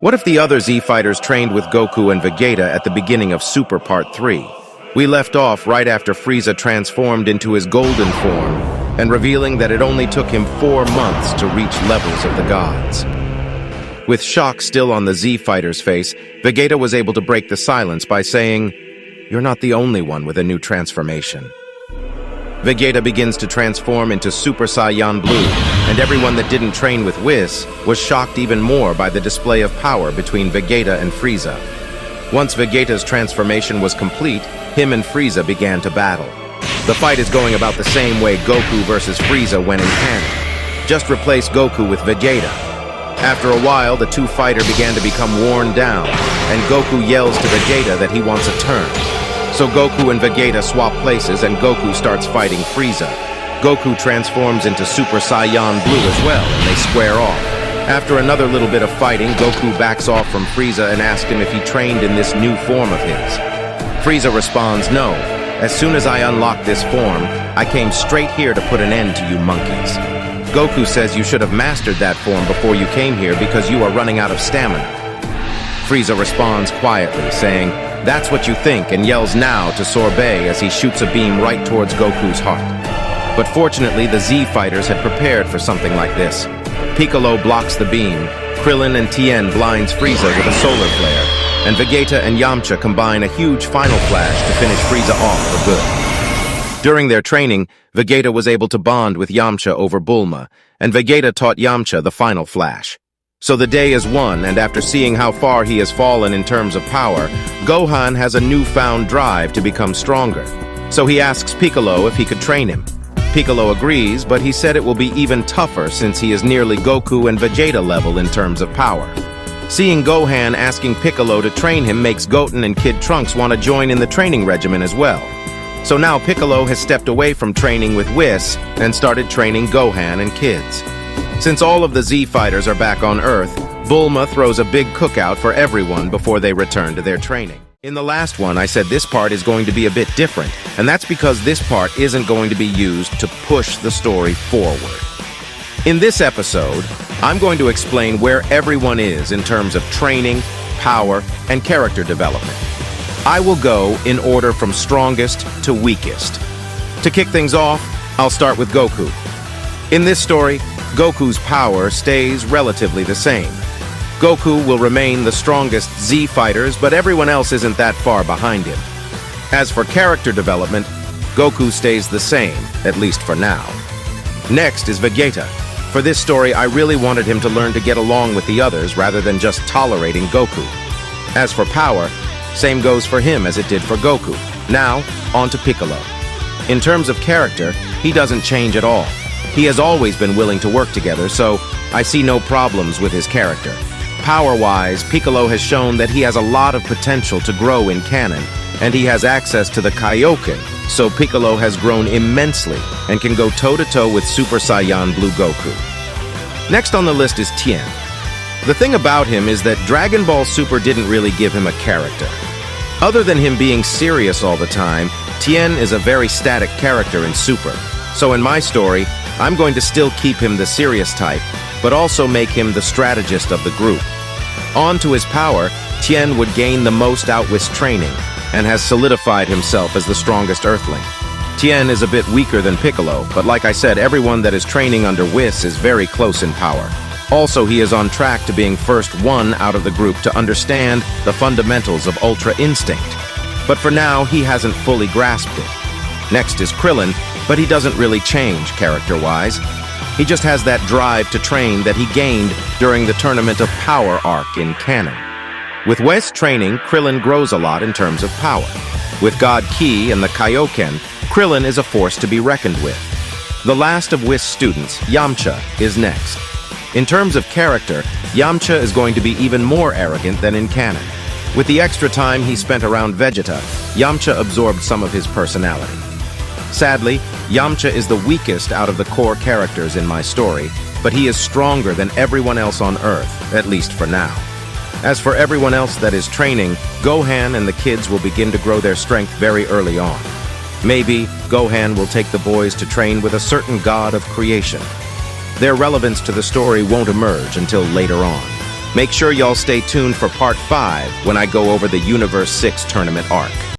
What if the other Z fighters trained with Goku and Vegeta at the beginning of Super Part 3? We left off right after Frieza transformed into his golden form, and revealing that it only took him 4 months to reach levels of the gods. With shock still on the Z fighter's face, Vegeta was able to break the silence by saying, "You're not the only one with a new transformation." Vegeta begins to transform into Super Saiyan Blue, and everyone that didn't train with Whis was shocked even more by the display of power between Vegeta and Frieza. Once Vegeta's transformation was complete, him and Frieza began to battle. The fight is going about the same way Goku versus Frieza went in canon. Just replace Goku with Vegeta. After a while, the two fighters began to become worn down, and Goku yells to Vegeta that he wants a turn. So Goku and Vegeta swap places and Goku starts fighting Frieza. Goku transforms into Super Saiyan Blue as well, and they square off. After another little bit of fighting, Goku backs off from Frieza and asks him if he trained in this new form of his. Frieza responds, "No. As soon as I unlocked this form, I came straight here to put an end to you monkeys." Goku says you should have mastered that form before you came here because you are running out of stamina. Frieza responds quietly, saying, "That's what you think," and yells "now" to sorbet as he shoots a beam right towards Goku's heart. But fortunately, the Z fighters had prepared for something like this. Piccolo blocks the beam, Krillin and Tien blinds Frieza with a solar flare, and Vegeta and Yamcha combine a huge final flash to finish Frieza off for good. During their training, Vegeta was able to bond with Yamcha over Bulma, and Vegeta taught Yamcha the final flash. So the day is won, and after seeing how far he has fallen in terms of power, Gohan has a newfound drive to become stronger. So he asks Piccolo if he could train him. Piccolo agrees, but he said it will be even tougher since he is nearly Goku and Vegeta level in terms of power. Seeing Gohan asking Piccolo to train him makes Goten and Kid Trunks want to join in the training regimen as well. So now Piccolo has stepped away from training with Whis and started training Gohan and Kids. Since all of the Z fighters are back on Earth, Bulma throws a big cookout for everyone before they return to their training. In the last one, I said this part is going to be a bit different, and that's because this part isn't going to be used to push the story forward. In this episode, I'm going to explain where everyone is in terms of training, power, and character development. I will go in order from strongest to weakest. To kick things off, I'll start with Goku. In this story, Goku's power stays relatively the same. Goku will remain the strongest Z fighters, but everyone else isn't that far behind him. As for character development, Goku stays the same, at least for now. Next is Vegeta. For this story, I really wanted him to learn to get along with the others rather than just tolerating Goku. As for power, same goes for him as it did for Goku. Now, on to Piccolo. In terms of character, he doesn't change at all. He has always been willing to work together, so I see no problems with his character. Power-wise, Piccolo has shown that he has a lot of potential to grow in canon, and he has access to the Kaioken, so Piccolo has grown immensely and can go toe-to-toe with Super Saiyan Blue Goku. Next on the list is Tien. The thing about him is that Dragon Ball Super didn't really give him a character. Other than him being serious all the time, Tien is a very static character in Super. So in my story, I'm going to still keep him the serious type, but also make him the strategist of the group. On to his power, Tien would gain the most out Whis training, and has solidified himself as the strongest Earthling. Tien is a bit weaker than Piccolo, but like I said, everyone that is training under Whis is very close in power. Also, he is on track to being first one out of the group to understand the fundamentals of Ultra Instinct. But for now, he hasn't fully grasped it. Next is Krillin, but he doesn't really change character-wise. He just has that drive to train that he gained during the Tournament of Power arc in canon. With Whis training, Krillin grows a lot in terms of power. With God Ki and the Kaioken, Krillin is a force to be reckoned with. The last of Whis students, Yamcha, is next. In terms of character, Yamcha is going to be even more arrogant than in canon. With the extra time he spent around Vegeta, Yamcha absorbed some of his personality. Sadly, Yamcha is the weakest out of the core characters in my story, but he is stronger than everyone else on Earth, at least for now. As for everyone else that is training, Gohan and the kids will begin to grow their strength very early on. Maybe Gohan will take the boys to train with a certain god of creation. Their relevance to the story won't emerge until later on. Make sure y'all stay tuned for part 5 when I go over the Universe 6 tournament arc.